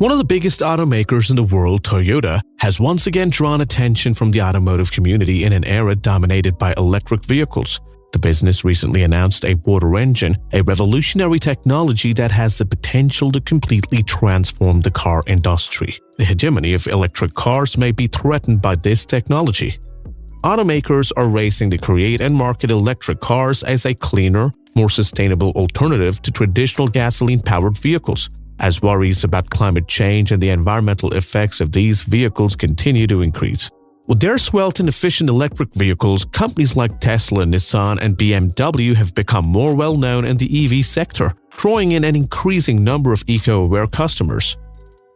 One of the biggest automakers in the world, Toyota, has once again drawn attention from the automotive community in an era dominated by electric vehicles. The business recently announced a water engine, a revolutionary technology that has the potential to completely transform the car industry. The hegemony of electric cars may be threatened by this technology. Automakers are racing to create and market electric cars as a cleaner, more sustainable alternative to traditional gasoline-powered vehicles. As worries about climate change and the environmental effects of these vehicles continue to increase. With their svelte and efficient electric vehicles, companies like Tesla, Nissan, and BMW have become more well-known in the EV sector, drawing in an increasing number of eco-aware customers.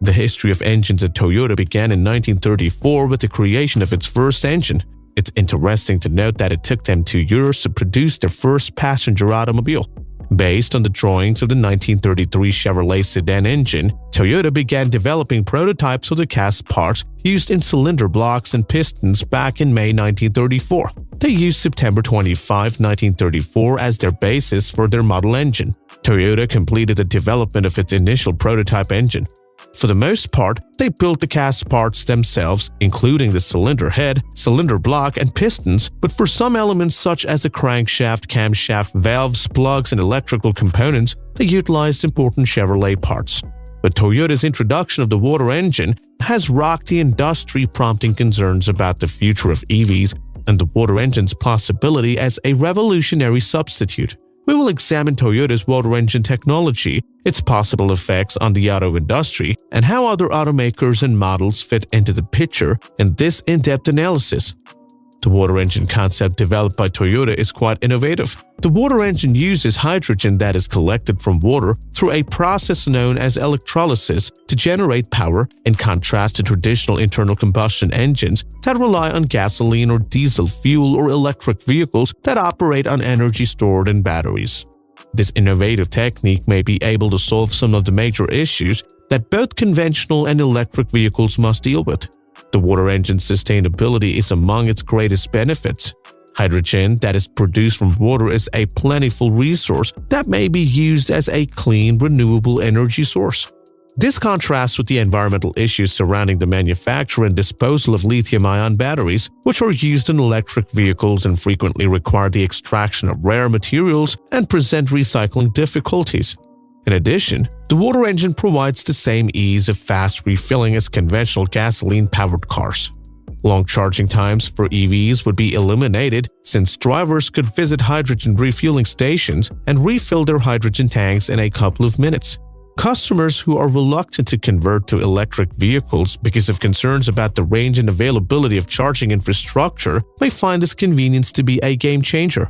The history of engines at Toyota began in 1934 with the creation of its first engine. It's interesting to note that it took them 2 years to produce their first passenger automobile. Based on the drawings of the 1933 Chevrolet sedan engine, Toyota began developing prototypes of the cast parts used in cylinder blocks and pistons back in May 1934. They used September 25, 1934 as their basis for their model engine. Toyota completed the development of its initial prototype engine. For the most part, they built the cast parts themselves, including the cylinder head, cylinder block, and pistons, but for some elements such as the crankshaft, camshaft, valves, plugs, and electrical components, they utilized important Chevrolet parts. But Toyota's introduction of the water engine has rocked the industry, prompting concerns about the future of EVs and the water engine's possibility as a revolutionary substitute. We will examine Toyota's water engine technology, its possible effects on the auto industry, and how other automakers and models fit into the picture in this in-depth analysis. The water engine concept developed by Toyota is quite innovative. The water engine uses hydrogen that is collected from water through a process known as electrolysis to generate power, in contrast to traditional internal combustion engines that rely on gasoline or diesel fuel or electric vehicles that operate on energy stored in batteries. This innovative technique may be able to solve some of the major issues that both conventional and electric vehicles must deal with. The water engine's sustainability is among its greatest benefits. Hydrogen that is produced from water is a plentiful resource that may be used as a clean, renewable energy source. This contrasts with the environmental issues surrounding the manufacture and disposal of lithium-ion batteries, which are used in electric vehicles and frequently require the extraction of rare materials and present recycling difficulties. In addition, the water engine provides the same ease of fast refilling as conventional gasoline-powered cars. Long charging times for EVs would be eliminated since drivers could visit hydrogen refueling stations and refill their hydrogen tanks in a couple of minutes. Customers who are reluctant to convert to electric vehicles because of concerns about the range and availability of charging infrastructure may find this convenience to be a game-changer.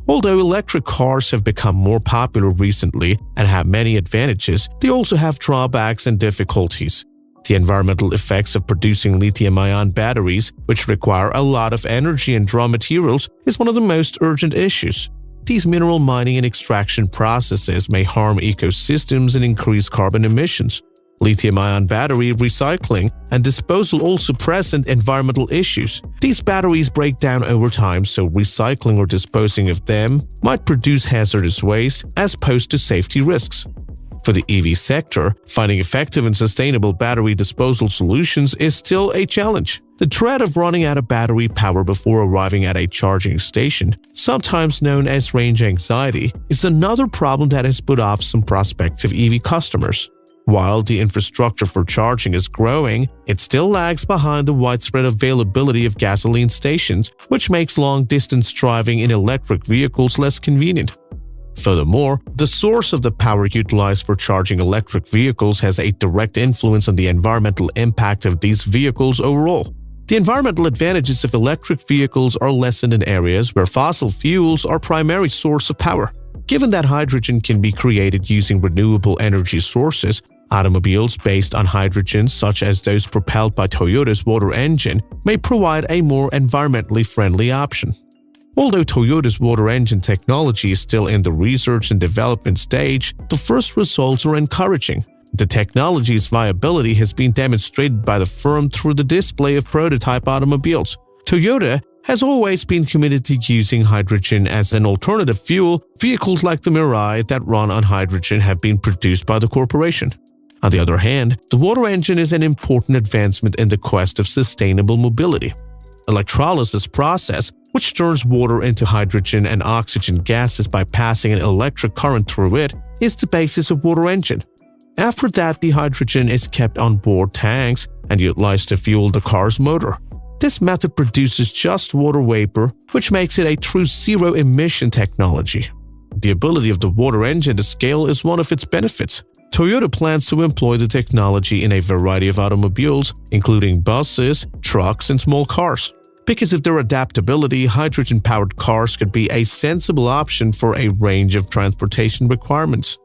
Although electric cars have become more popular recently and have many advantages, they also have drawbacks and difficulties. The environmental effects of producing lithium-ion batteries, which require a lot of energy and raw materials, is one of the most urgent issues. These mineral mining and extraction processes may harm ecosystems and increase carbon emissions. Lithium-ion battery recycling and disposal also present environmental issues. These batteries break down over time, so recycling or disposing of them might produce hazardous waste as opposed to safety risks. For the EV sector, finding effective and sustainable battery disposal solutions is still a challenge. The dread of running out of battery power before arriving at a charging station, sometimes known as range anxiety, is another problem that has put off some prospective EV customers. While the infrastructure for charging is growing, it still lags behind the widespread availability of gasoline stations, which makes long-distance driving in electric vehicles less convenient. Furthermore, the source of the power utilized for charging electric vehicles has a direct influence on the environmental impact of these vehicles overall. The environmental advantages of electric vehicles are lessened in areas where fossil fuels are primary source of power. Given that hydrogen can be created using renewable energy sources, automobiles based on hydrogen, such as those propelled by Toyota's water engine, may provide a more environmentally friendly option. Although Toyota's water engine technology is still in the research and development stage, the first results are encouraging. The technology's viability has been demonstrated by the firm through the display of prototype automobiles. Toyota has always been committed to using hydrogen as an alternative fuel. Vehicles like the Mirai that run on hydrogen have been produced by the corporation. On the other hand, the water engine is an important advancement in the quest of sustainable mobility. Electrolysis process, which turns water into hydrogen and oxygen gases by passing an electric current through it, is the basis of water engine. After that, the hydrogen is kept on board tanks and utilized to fuel the car's motor. This method produces just water vapor, which makes it a true zero-emission technology. The ability of the water engine to scale is one of its benefits. Toyota plans to employ the technology in a variety of automobiles, including buses, trucks, and small cars. Because of their adaptability, hydrogen-powered cars could be a sensible option for a range of transportation requirements.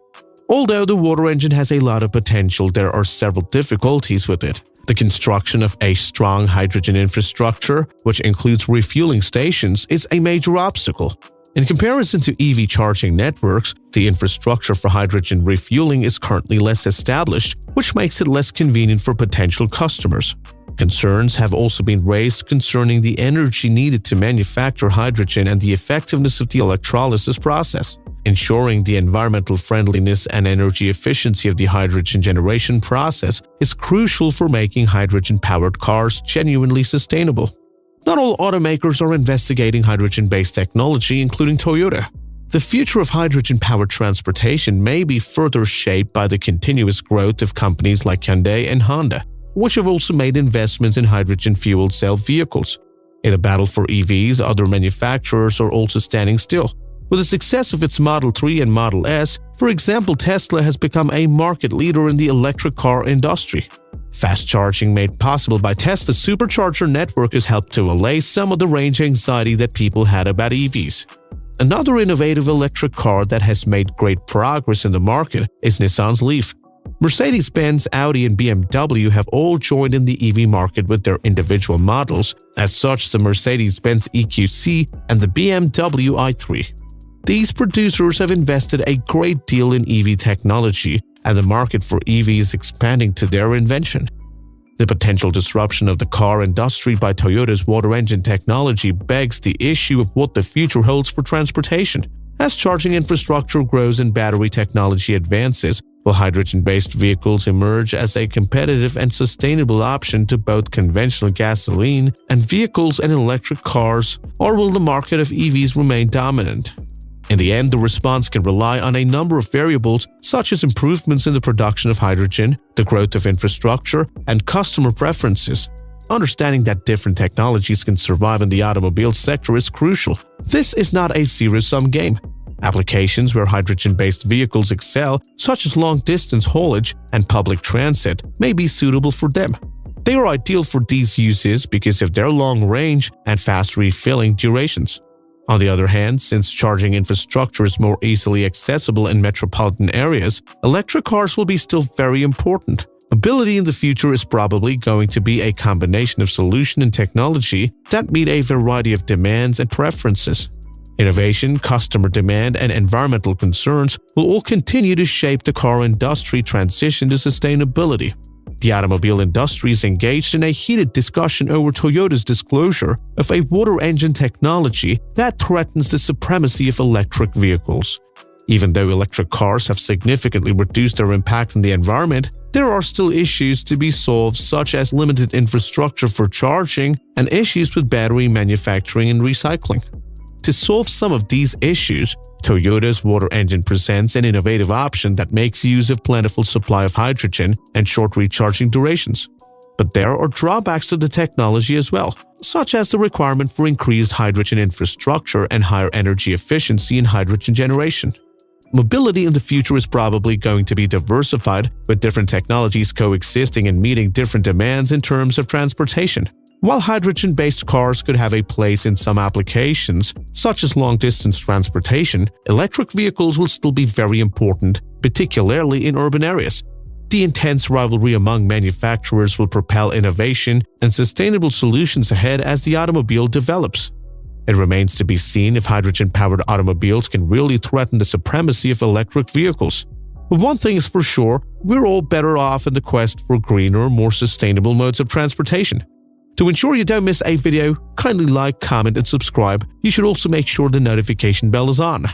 Although the water engine has a lot of potential, there are several difficulties with it. The construction of a strong hydrogen infrastructure, which includes refueling stations, is a major obstacle. In comparison to EV charging networks, the infrastructure for hydrogen refueling is currently less established, which makes it less convenient for potential customers. Concerns have also been raised concerning the energy needed to manufacture hydrogen and the effectiveness of the electrolysis process. Ensuring the environmental friendliness and energy efficiency of the hydrogen generation process is crucial for making hydrogen-powered cars genuinely sustainable. Not all automakers are investigating hydrogen-based technology, including Toyota. The future of hydrogen-powered transportation may be further shaped by the continuous growth of companies like Hyundai and Honda, which have also made investments in hydrogen fuel cell vehicles. In the battle for EVs, other manufacturers are also standing still. With the success of its Model 3 and Model S, for example, Tesla has become a market leader in the electric car industry. Fast charging made possible by Tesla's supercharger network has helped to allay some of the range anxiety that people had about EVs. Another innovative electric car that has made great progress in the market is Nissan's Leaf. Mercedes-Benz, Audi, and BMW have all joined in the EV market with their individual models, as such the Mercedes-Benz EQC and the BMW i3. These producers have invested a great deal in EV technology, and the market for EV is expanding to their invention. The potential disruption of the car industry by Toyota's water engine technology begs the issue of what the future holds for transportation. As charging infrastructure grows and battery technology advances, will hydrogen-based vehicles emerge as a competitive and sustainable option to both conventional gasoline and vehicles and electric cars, or will the market of EVs remain dominant? In the end, the response can rely on a number of variables such as improvements in the production of hydrogen, the growth of infrastructure, and customer preferences. Understanding that different technologies can survive in the automobile sector is crucial. This is not a zero-sum game. Applications where hydrogen-based vehicles excel, such as long-distance haulage and public transit, may be suitable for them. They are ideal for these uses because of their long range and fast refilling durations. On the other hand, since charging infrastructure is more easily accessible in metropolitan areas, electric cars will be still very important. Mobility in the future is probably going to be a combination of solution and technology that meet a variety of demands and preferences. Innovation, customer demand, and environmental concerns will all continue to shape the car industry transition to sustainability. The automobile industry is engaged in a heated discussion over Toyota's disclosure of a water engine technology that threatens the supremacy of electric vehicles. Even though electric cars have significantly reduced their impact on the environment, there are still issues to be solved such as limited infrastructure for charging and issues with battery manufacturing and recycling. To solve some of these issues, Toyota's water engine presents an innovative option that makes use of plentiful supply of hydrogen and short recharging durations. But there are drawbacks to the technology as well, such as the requirement for increased hydrogen infrastructure and higher energy efficiency in hydrogen generation. Mobility in the future is probably going to be diversified, with different technologies coexisting and meeting different demands in terms of transportation. While hydrogen-based cars could have a place in some applications, such as long-distance transportation, electric vehicles will still be very important, particularly in urban areas. The intense rivalry among manufacturers will propel innovation and sustainable solutions ahead as the automobile develops. It remains to be seen if hydrogen-powered automobiles can really threaten the supremacy of electric vehicles. But one thing is for sure, we're all better off in the quest for greener, more sustainable modes of transportation. To ensure you don't miss a video, kindly like, comment, and subscribe. You should also make sure the notification bell is on.